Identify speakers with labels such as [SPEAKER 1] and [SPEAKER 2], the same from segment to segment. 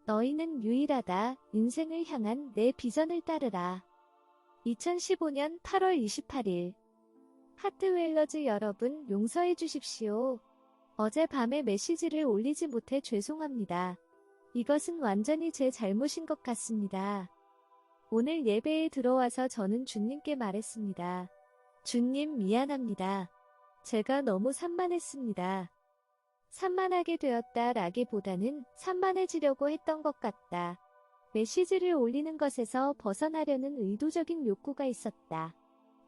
[SPEAKER 1] 너희는 유일하다. 인생을 향한 내 비전을 따르라. 2015년 8월 28일 하트웰러즈 여러분 용서해 주십시오. 어젯밤에 메시지를 올리지 못해 죄송합니다. 이것은 완전히 제 잘못인 것 같습니다. 오늘 예배에 들어와서 저는 주님께 말했습니다. 주님 미안합니다. 제가 너무 산만했습니다. 산만하게 되었다라기보다는 산만해지려고 했던 것 같다. 메시지를 올리는 것에서 벗어나려는 의도적인 욕구가 있었다.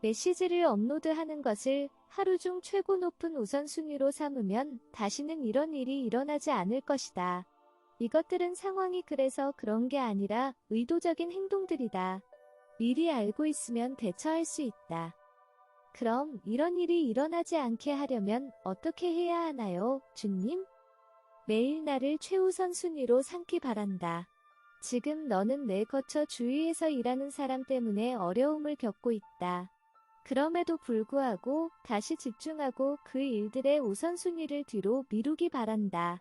[SPEAKER 1] 메시지를 업로드하는 것을 하루 중 최고 높은 우선순위로 삼으면 다시는 이런 일이 일어나지 않을 것이다. 이것들은 상황이 그래서 그런 게 아니라 의도적인 행동들이다. 미리 알고 있으면 대처할 수 있다. 그럼 이런 일이 일어나지 않게 하려면 어떻게 해야 하나요, 주님? 매일 나를 최우선 순위로 삼기 바란다. 지금 너는 내 거처 주위에서 일하는 사람 때문에 어려움을 겪고 있다. 그럼에도 불구하고 다시 집중하고 그 일들의 우선순위를 뒤로 미루기 바란다.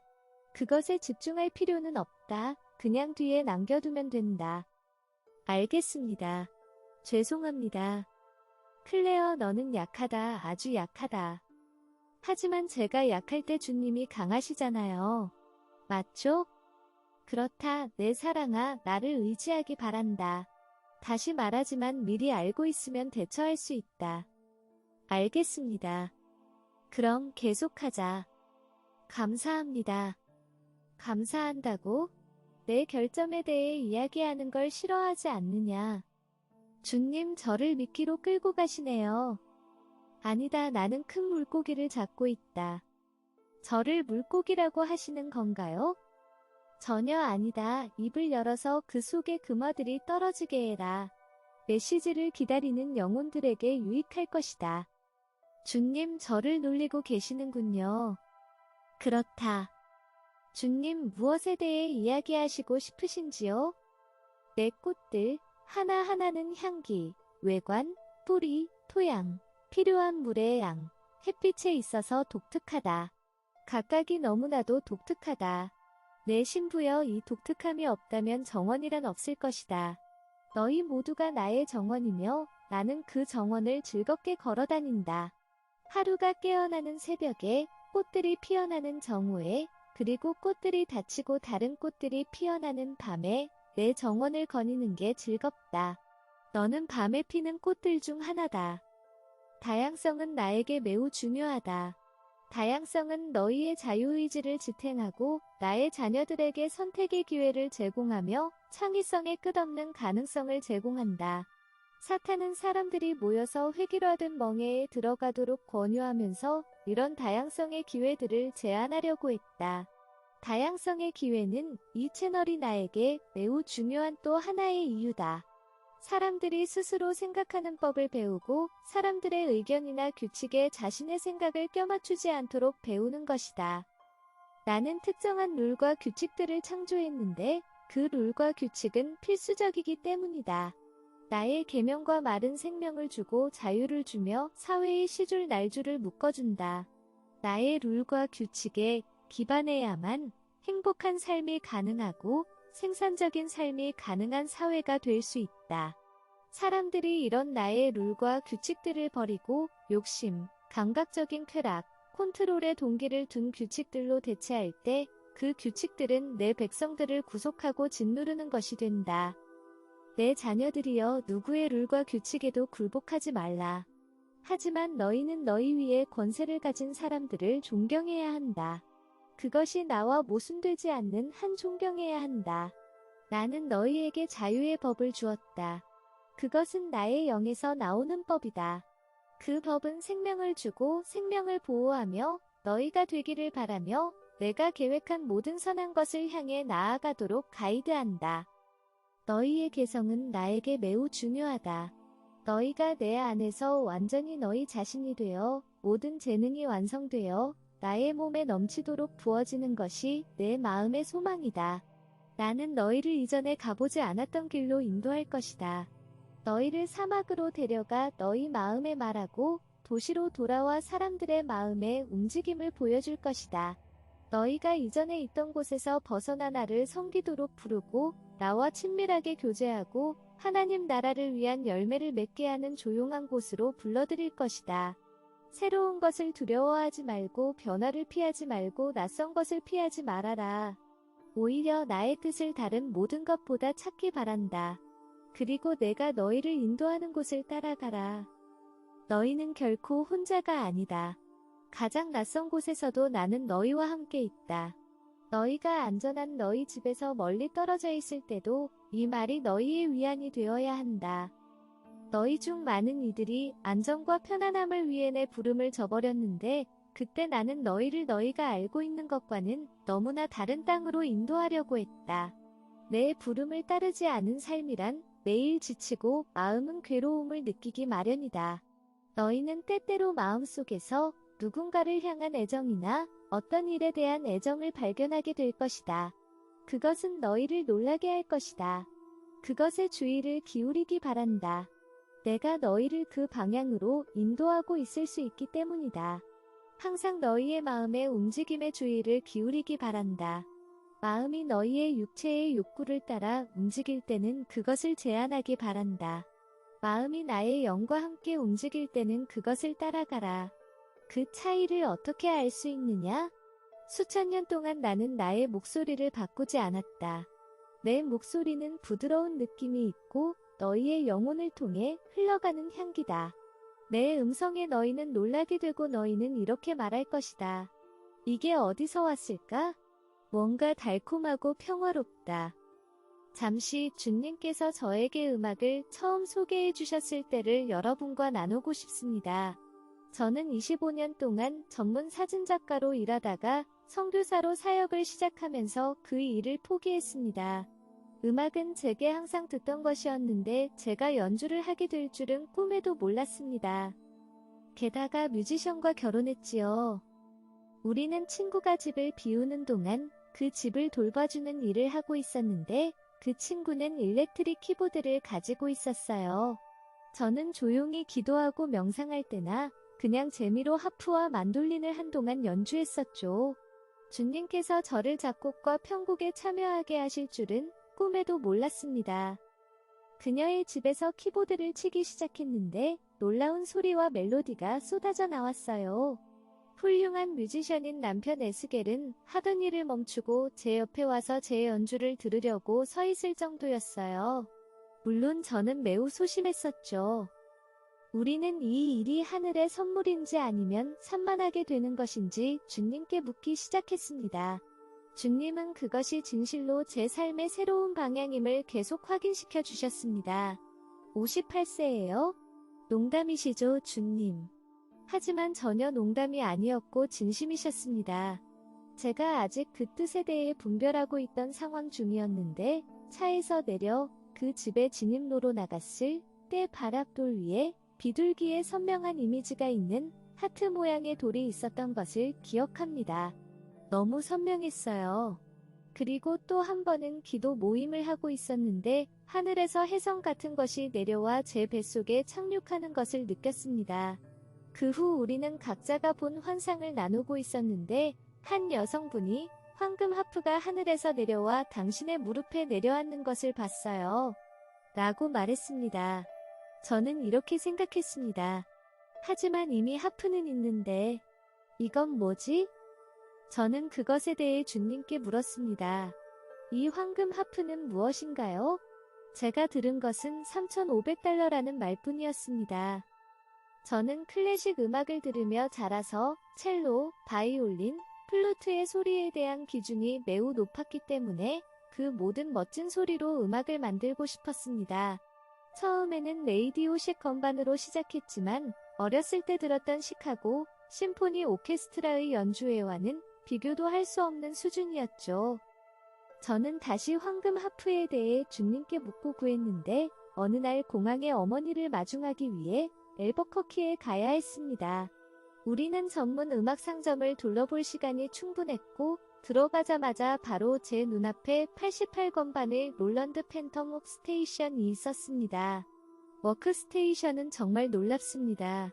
[SPEAKER 1] 그것에 집중할 필요는 없다. 그냥 뒤에 남겨두면 된다. 알겠습니다. 죄송합니다. 클레어 너는 약하다. 아주 약하다. 하지만 제가 약할 때 주님이 강하시잖아요. 맞죠? 그렇다. 내 사랑아, 나를 의지하기 바란다. 다시 말하지만 미리 알고 있으면 대처할 수 있다. 알겠습니다. 그럼 계속하자. 감사합니다. 감사한다고? 내 결점에 대해 이야기하는 걸 싫어하지 않느냐? 주님 저를 미끼로 끌고 가시네요. 아니다. 나는 큰 물고기를 잡고 있다. 저를 물고기라고 하시는 건가요? 전혀 아니다. 입을 열어서 그 속에 금어들이 떨어지게 해라. 메시지를 기다리는 영혼들에게 유익할 것이다. 주님 저를 놀리고 계시는군요. 그렇다. 주님 무엇에 대해 이야기하시고 싶으신지요? 내 꽃들 하나하나는 향기, 외관, 뿌리, 토양, 필요한 물의 양, 햇빛에 있어서 독특하다. 각각이 너무나도 독특하다. 내 신부여 이 독특함이 없다면 정원이란 없을 것이다. 너희 모두가 나의 정원이며 나는 그 정원을 즐겁게 걸어다닌다. 하루가 깨어나는 새벽에 꽃들이 피어나는 정오에 그리고 꽃들이 닫히고 다른 꽃들이 피어나는 밤에 내 정원을 거니는 게 즐겁다. 너는 밤에 피는 꽃들 중 하나다. 다양성은 나에게 매우 중요하다. 다양성은 너희의 자유의지를 지탱하고 나의 자녀들에게 선택의 기회를 제공하며 창의성의 끝없는 가능성을 제공한다. 사탄은 사람들이 모여서 획일화된 멍에에 들어가도록 권유하면서 이런 다양성의 기회들을 제한하려고 했다. 다양성의 기회는 이 채널이 나에게 매우 중요한 또 하나의 이유다. 사람들이 스스로 생각하는 법을 배우고 사람들의 의견이나 규칙에 자신의 생각을 껴맞추지 않도록 배우는 것이다. 나는 특정한 룰과 규칙들을 창조했는데 그 룰과 규칙은 필수적이기 때문이다. 나의 계명과 마른 생명을 주고 자유를 주며 사회의 시줄 날줄을 묶어준다. 나의 룰과 규칙에 기반해야만 행복한 삶이 가능하고 생산적인 삶이 가능한 사회가 될 수 있다. 사람들이 이런 나의 룰과 규칙들을 버리고 욕심, 감각적인 쾌락, 컨트롤의 동기를 둔 규칙들로 대체할 때 그 규칙들은 내 백성들을 구속하고 짓누르는 것이 된다. 내 자녀들이여 누구의 룰과 규칙에도 굴복하지 말라. 하지만 너희는 너희 위에 권세를 가진 사람들을 존경해야 한다. 그것이 나와 모순되지 않는 한 존경해야 한다. 나는 너희에게 자유의 법을 주었다. 그것은 나의 영에서 나오는 법이다. 그 법은 생명을 주고 생명을 보호하며 너희가 되기를 바라며 내가 계획한 모든 선한 것을 향해 나아가도록 가이드한다. 너희의 개성은 나에게 매우 중요하다. 너희가 내 안에서 완전히 너희 자신이 되어 모든 재능이 완성되어 나의 몸에 넘치도록 부어지는 것이 내 마음의 소망이다. 나는 너희를 이전에 가보지 않았던 길로 인도할 것이다. 너희를 사막으로 데려가 너희 마음에 말하고 도시로 돌아와 사람들의 마음에 움직임을 보여줄 것이다. 너희가 이전에 있던 곳에서 벗어나 나를 섬기도록 부르고 나와 친밀하게 교제하고 하나님 나라를 위한 열매를 맺게 하는 조용한 곳으로 불러들일 것이다. 새로운 것을 두려워하지 말고 변화를 피하지 말고 낯선 것을 피하지 말아라. 오히려 나의 뜻을 다른 모든 것보다 찾기 바란다. 그리고 내가 너희를 인도하는 곳을 따라가라. 너희는 결코 혼자가 아니다. 가장 낯선 곳에서도 나는 너희와 함께 있다. 너희가 안전한 너희 집에서 멀리 떨어져 있을 때도 이 말이 너희의 위안이 되어야 한다. 너희 중 많은 이들이 안정과 편안함을 위해 내 부름을 저버렸는데 그때 나는 너희를 너희가 알고 있는 것과는 너무나 다른 땅으로 인도하려고 했다. 내 부름을 따르지 않은 삶이란 매일 지치고 마음은 괴로움을 느끼기 마련이다. 너희는 때때로 마음속에서 누군가를 향한 애정이나 어떤 일에 대한 애정을 발견하게 될 것이다. 그것은 너희를 놀라게 할 것이다. 그것에 주의를 기울이기 바란다. 내가 너희를 그 방향으로 인도하고 있을 수 있기 때문이다. 항상 너희의 마음의 움직임에 주의를 기울이기 바란다. 마음이 너희의 육체의 욕구를 따라 움직일 때는 그것을 제한하기 바란다. 마음이 나의 영과 함께 움직일 때는 그것을 따라가라. 그 차이를 어떻게 알 수 있느냐? 수천 년 동안 나는 나의 목소리를 바꾸지 않았다. 내 목소리는 부드러운 느낌이 있고 너희의 영혼을 통해 흘러가는 향기다. 내 음성에 너희는 놀라게 되고 너희는 이렇게 말할 것이다. 이게 어디서 왔을까? 뭔가 달콤하고 평화롭다. 잠시 주님께서 저에게 음악을 처음 소개해 주셨을 때를 여러분과 나누고 싶습니다. 저는 25년 동안 전문 사진작가로 일하다가 선교사로 사역을 시작하면서 그 일을 포기했습니다. 음악은 제게 항상 듣던 것이었는데 제가 연주를 하게 될 줄은 꿈에도 몰랐습니다. 게다가 뮤지션과 결혼했지요. 우리는 친구가 집을 비우는 동안 그 집을 돌봐주는 일을 하고 있었는데 그 친구는 일렉트릭 키보드를 가지고 있었어요. 저는 조용히 기도하고 명상할 때나 그냥 재미로 하프와 만돌린을 한동안 연주했었죠. 주님께서 저를 작곡과 편곡에 참여하게 하실 줄은 꿈에도 몰랐습니다. 그녀의 집에서 키보드를 치기 시작했는데 놀라운 소리와 멜로디가 쏟아져 나왔어요. 훌륭한 뮤지션인 남편 에스겔은 하던 일을 멈추고 제 옆에 와서 제 연주를 들으려고 서 있을 정도였어요. 물론 저는 매우 소심했었죠. 우리는 이 일이 하늘의 선물인지 아니면 산만하게 되는 것인지 주님께 묻기 시작했습니다. 주님은 그것이 진실로 제 삶의 새로운 방향임을 계속 확인시켜 주셨습니다. 58세예요? 농담이시죠, 주님? 하지만 전혀 농담이 아니었고 진심이셨습니다. 제가 아직 그 뜻에 대해 분별하고 있던 상황 중이었는데 차에서 내려 그 집에 진입로로 나갔을 때 바랍돌 위에 비둘기의 선명한 이미지가 있는 하트 모양의 돌이 있었던 것을 기억합니다. 너무 선명했어요. 그리고 또 한 번은 기도 모임을 하고 있었는데 하늘에서 혜성 같은 것이 내려와 제 뱃속에 착륙하는 것을 느꼈습니다. 그 후 우리는 각자가 본 환상을 나누고 있었는데 한 여성분이 황금 하프가 하늘에서 내려와 당신의 무릎에 내려앉는 것을 봤어요. 라고 말했습니다. 저는 이렇게 생각했습니다. 하지만 이미 하프는 있는데 이건 뭐지? 저는 그것에 대해 주님께 물었습니다. 이 황금 하프는 무엇인가요? 제가 들은 것은 3,500달러라는 말뿐이었습니다. 저는 클래식 음악을 들으며 자라서 첼로, 바이올린, 플루트의 소리에 대한 기준이 매우 높았기 때문에 그 모든 멋진 소리로 음악을 만들고 싶었습니다. 처음에는 레이디오 식 건반으로 시작했지만 어렸을 때 들었던 시카고 심포니 오케스트라의 연주회와는 비교도 할 수 없는 수준이었죠. 저는 다시 황금 하프에 대해 주님께 묻고 구했는데 어느 날 공항에 어머니를 마중하기 위해 엘버커키에 가야 했습니다. 우리는 전문 음악 상점을 둘러볼 시간이 충분했고 들어가자마자 바로 제 눈앞에 88건반의 롤런드 팬텀 워크스테이션이 있었습니다. 워크스테이션은 정말 놀랍습니다.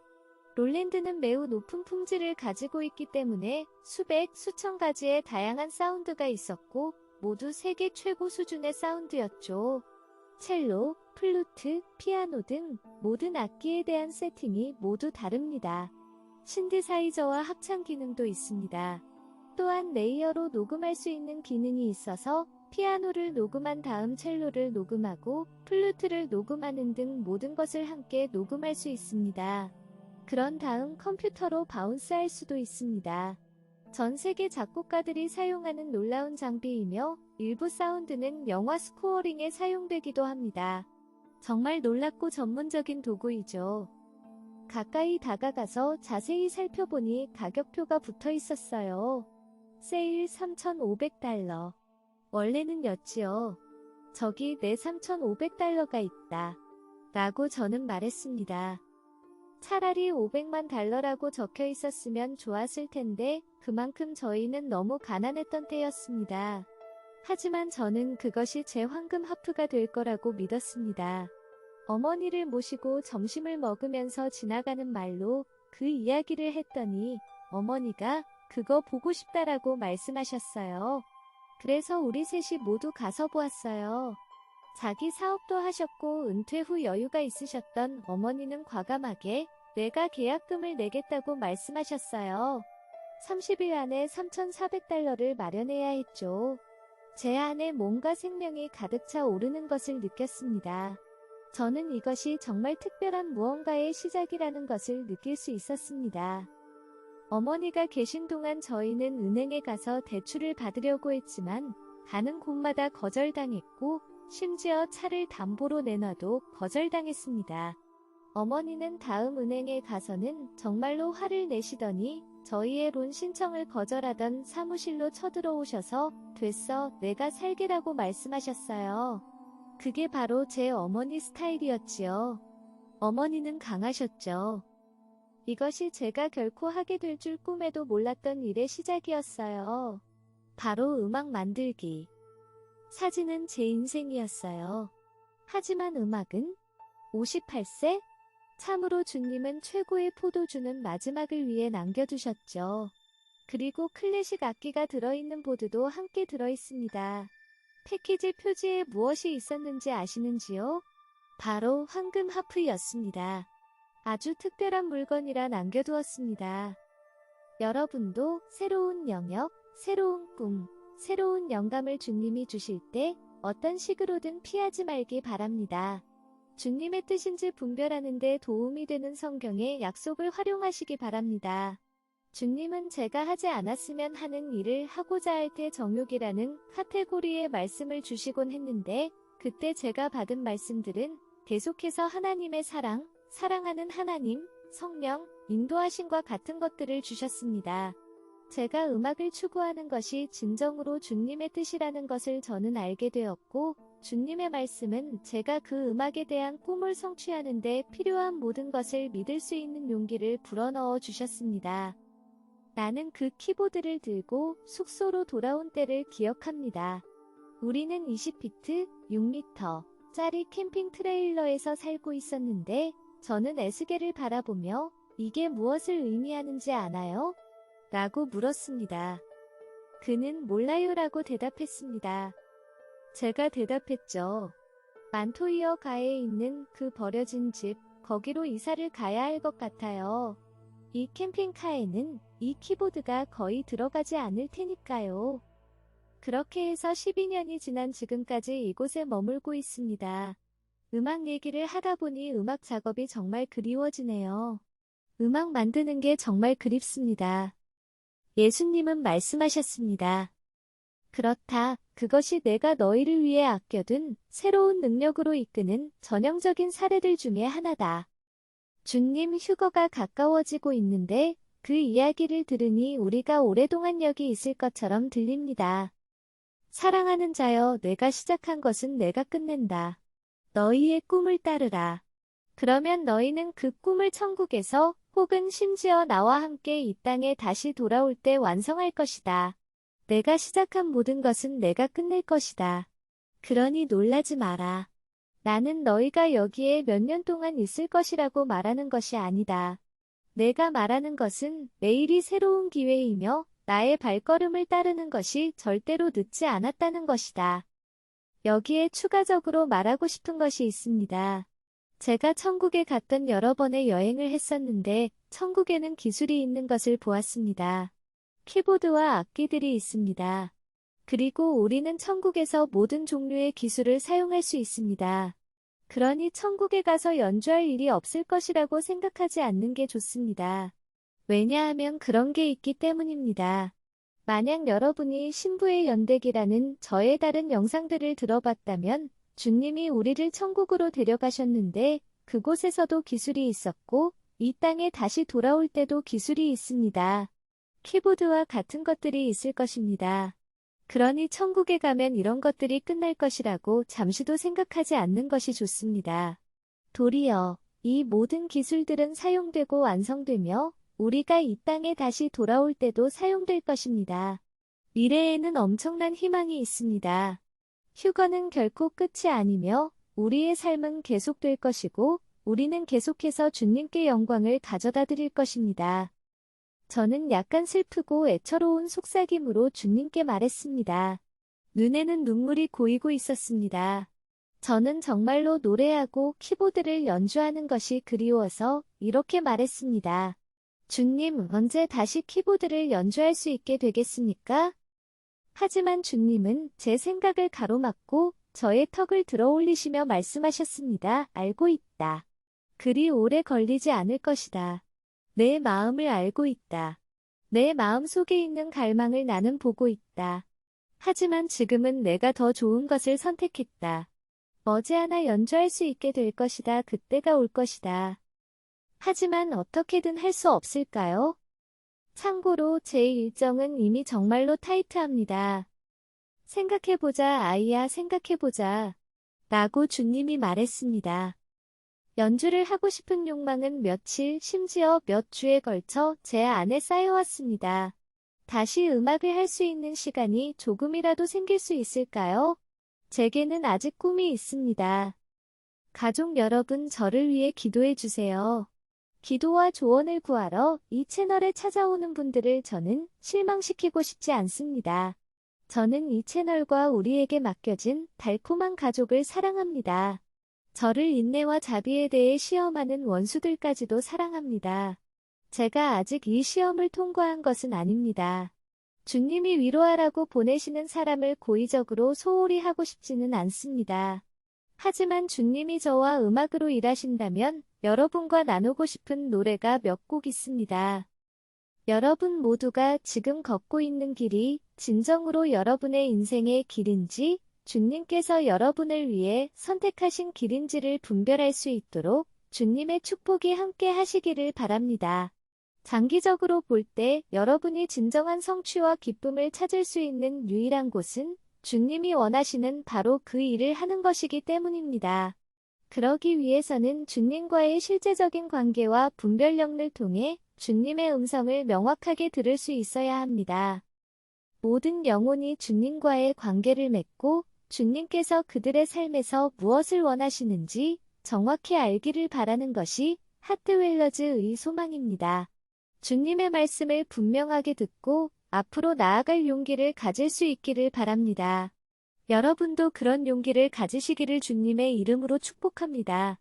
[SPEAKER 1] 롤랜드는 매우 높은 품질을 가지고 있기 때문에 수백, 수천 가지의 다양한 사운드가 있었고 모두 세계 최고 수준의 사운드였죠. 첼로, 플루트, 피아노 등 모든 악기에 대한 세팅이 모두 다릅니다. 신디사이저와 합창 기능도 있습니다. 또한 레이어로 녹음할 수 있는 기능이 있어서 피아노를 녹음한 다음 첼로를 녹음하고 플루트를 녹음하는 등 모든 것을 함께 녹음할 수 있습니다. 그런 다음 컴퓨터로 바운스할 수도 있습니다. 전 세계 작곡가들이 사용하는 놀라운 장비이며 일부 사운드는 영화 스코어링에 사용되기도 합니다. 정말 놀랍고 전문적인 도구이죠. 가까이 다가가서 자세히 살펴보니 가격표가 붙어 있었어요. 세일 3,500달러. 원래는 였지요. 저기 내 3,500달러가 있다. 라고 저는 말했습니다. 차라리 500만 달러라고 적혀 있었으면 좋았을 텐데 그만큼 저희는 너무 가난했던 때였습니다. 하지만 저는 그것이 제 황금 하프가 될 거라고 믿었습니다. 어머니를 모시고 점심을 먹으면서 지나가는 말로 그 이야기를 했더니 어머니가 그거 보고 싶다라고 말씀하셨어요. 그래서 우리 셋이 모두 가서 보았어요. 자기 사업도 하셨고 은퇴 후 여유가 있으셨던 어머니는 과감하게 내가 계약금을 내겠다고 말씀하셨어요. 30일 안에 3,400달러를 마련해야 했죠. 제 안에 몸과 생명이 가득 차 오르는 것을 느꼈습니다. 저는 이것이 정말 특별한 무언가의 시작이라는 것을 느낄 수 있었습니다. 어머니가 계신 동안 저희는 은행에 가서 대출을 받으려고 했지만 가는 곳마다 거절당했고 심지어 차를 담보로 내놔도 거절당했습니다. 어머니는 다음 은행에 가서는 정말로 화를 내시더니 저희의 론 신청을 거절하던 사무실로 쳐들어오셔서 됐어, 내가 살게라고 말씀하셨어요. 그게 바로 제 어머니 스타일이었지요. 어머니는 강하셨죠. 이것이 제가 결코 하게 될 줄 꿈에도 몰랐던 일의 시작이었어요. 바로 음악 만들기. 사진은 제 인생이었어요. 하지만 음악은 58세? 참으로 주님은 최고의 포도주는 마지막을 위해 남겨두셨죠. 그리고 클래식 악기가 들어있는 보드도 함께 들어있습니다. 패키지 표지에 무엇이 있었는지 아시는지요? 바로 황금 하프였습니다. 아주 특별한 물건이라 남겨두었습니다. 여러분도 새로운 영역, 새로운 꿈, 새로운 영감을 주님이 주실 때 어떤 식으로든 피하지 말기 바랍니다. 주님의 뜻인지 분별하는 데 도움이 되는 성경의 약속을 활용하시기 바랍니다. 주님은 제가 하지 않았으면 하는 일을 하고자 할 때 정욕이라는 카테고리의 말씀을 주시곤 했는데 그때 제가 받은 말씀들은 계속해서 하나님의 사랑, 사랑하는 하나님, 성령, 인도하심과 같은 것들을 주셨습니다. 제가 음악을 추구하는 것이 진정으로 주님의 뜻이라는 것을 저는 알게 되었고 주님의 말씀은 제가 그 음악에 대한 꿈을 성취하는 데 필요한 모든 것을 믿을 수 있는 용기를 불어넣어 주셨습니다. 나는 그 키보드를 들고 숙소로 돌아온 때를 기억합니다. 우리는 20피트, 6m 짜리 캠핑 트레일러에서 살고 있었는데 저는 에스겔을 바라보며 이게 무엇을 의미하는지 아나요? 라고 물었습니다. 그는 몰라요라고 대답했습니다. 제가 대답했죠. 만토이어 가에 있는 그 버려진 집, 거기로 이사를 가야 할 것 같아요. 이 캠핑카에는 이 키보드가 거의 들어가지 않을 테니까요. 그렇게 해서 12년이 지난 지금까지 이곳에 머물고 있습니다. 음악 얘기를 하다 보니 음악 작업이 정말 그리워지네요. 음악 만드는 게 정말 그립습니다. 예수님은 말씀하셨습니다. 그렇다. 그것이 내가 너희를 위해 아껴둔 새로운 능력으로 이끄는 전형적인 사례들 중에 하나다. 주님 휴거가 가까워지고 있는데 그 이야기를 들으니 우리가 오랫동안 여기 있을 것처럼 들립니다. 사랑하는 자여, 내가 시작한 것은 내가 끝낸다. 너희의 꿈을 따르라. 그러면 너희는 그 꿈을 천국에서 혹은 심지어 나와 함께 이 땅에 다시 돌아올 때 완성할 것이다. 내가 시작한 모든 것은 내가 끝낼 것이다. 그러니 놀라지 마라. 나는 너희가 여기에 몇 년 동안 있을 것이라고 말하는 것이 아니다. 내가 말하는 것은 매일이 새로운 기회이며 나의 발걸음을 따르는 것이 절대로 늦지 않았다는 것이다. 여기에 추가적으로 말하고 싶은 것이 있습니다. 제가 천국에 갔던 여러 번의 여행을 했었는데 천국에는 기술이 있는 것을 보았습니다. 키보드와 악기들이 있습니다. 그리고 우리는 천국에서 모든 종류의 기술을 사용할 수 있습니다. 그러니 천국에 가서 연주할 일이 없을 것이라고 생각하지 않는 게 좋습니다. 왜냐하면 그런 게 있기 때문입니다. 만약 여러분이 신부의 연대기라는 저의 다른 영상들을 들어봤다면 주님이 우리를 천국으로 데려가셨는데 그곳에서도 기술이 있었고 이 땅에 다시 돌아올 때도 기술이 있습니다. 키보드와 같은 것들이 있을 것입니다. 그러니 천국에 가면 이런 것들이 끝날 것이라고 잠시도 생각하지 않는 것이 좋습니다. 도리어 이 모든 기술들은 사용되고 완성되며 우리가 이 땅에 다시 돌아올 때도 사용될 것입니다. 미래에는 엄청난 희망이 있습니다. 휴거는 결코 끝이 아니며 우리의 삶은 계속될 것이고 우리는 계속해서 주님께 영광을 가져다 드릴 것입니다. 저는 약간 슬프고 애처로운 속삭임으로 주님께 말했습니다. 눈에는 눈물이 고이고 있었습니다. 저는 정말로 노래하고 키보드를 연주하는 것이 그리워서 이렇게 말했습니다. 주님, 언제 다시 키보드를 연주할 수 있게 되겠습니까? 하지만 주님은 제 생각을 가로막고 저의 턱을 들어 올리시며 말씀하셨습니다. 알고 있다. 그리 오래 걸리지 않을 것이다. 내 마음을 알고 있다. 내 마음 속에 있는 갈망을 나는 보고 있다. 하지만 지금은 내가 더 좋은 것을 선택했다. 머지않아 연주할 수 있게 될 것이다. 그때가 올 것이다. 하지만 어떻게든 할 수 없을까요? 참고로 제 일정은 이미 정말로 타이트합니다. 생각해보자, 아이야, 생각해보자. 라고 주님이 말했습니다. 연주를 하고 싶은 욕망은 며칠, 심지어 몇 주에 걸쳐 제 안에 쌓여왔습니다. 다시 음악을 할 수 있는 시간이 조금이라도 생길 수 있을까요? 제게는 아직 꿈이 있습니다. 가족 여러분, 저를 위해 기도해 주세요. 기도와 조언을 구하러 이 채널에 찾아오는 분들을 저는 실망시키고 싶지 않습니다. 저는 이 채널과 우리에게 맡겨진 달콤한 가족을 사랑합니다. 저를 인내와 자비에 대해 시험하는 원수들까지도 사랑합니다. 제가 아직 이 시험을 통과한 것은 아닙니다. 주님이 위로하라고 보내시는 사람을 고의적으로 소홀히 하고 싶지는 않습니다. 하지만 주님이 저와 음악으로 일하신다면 여러분과 나누고 싶은 노래가 몇 곡 있습니다. 여러분 모두가 지금 걷고 있는 길이 진정으로 여러분의 인생의 길인지 주님께서 여러분을 위해 선택하신 길인지를 분별할 수 있도록 주님의 축복이 함께 하시기를 바랍니다. 장기적으로 볼 때 여러분이 진정한 성취와 기쁨을 찾을 수 있는 유일한 곳은 주님이 원하시는 바로 그 일을 하는 것이기 때문입니다. 그러기 위해서는 주님과의 실제적인 관계와 분별력을 통해 주님의 음성을 명확하게 들을 수 있어야 합니다. 모든 영혼이 주님과의 관계를 맺고 주님께서 그들의 삶에서 무엇을 원하시는지 정확히 알기를 바라는 것이 하트웰러즈의 소망입니다. 주님의 말씀을 분명하게 듣고 앞으로 나아갈 용기를 가질 수 있기를 바랍니다. 여러분도 그런 용기를 가지시기를 주님의 이름으로 축복합니다.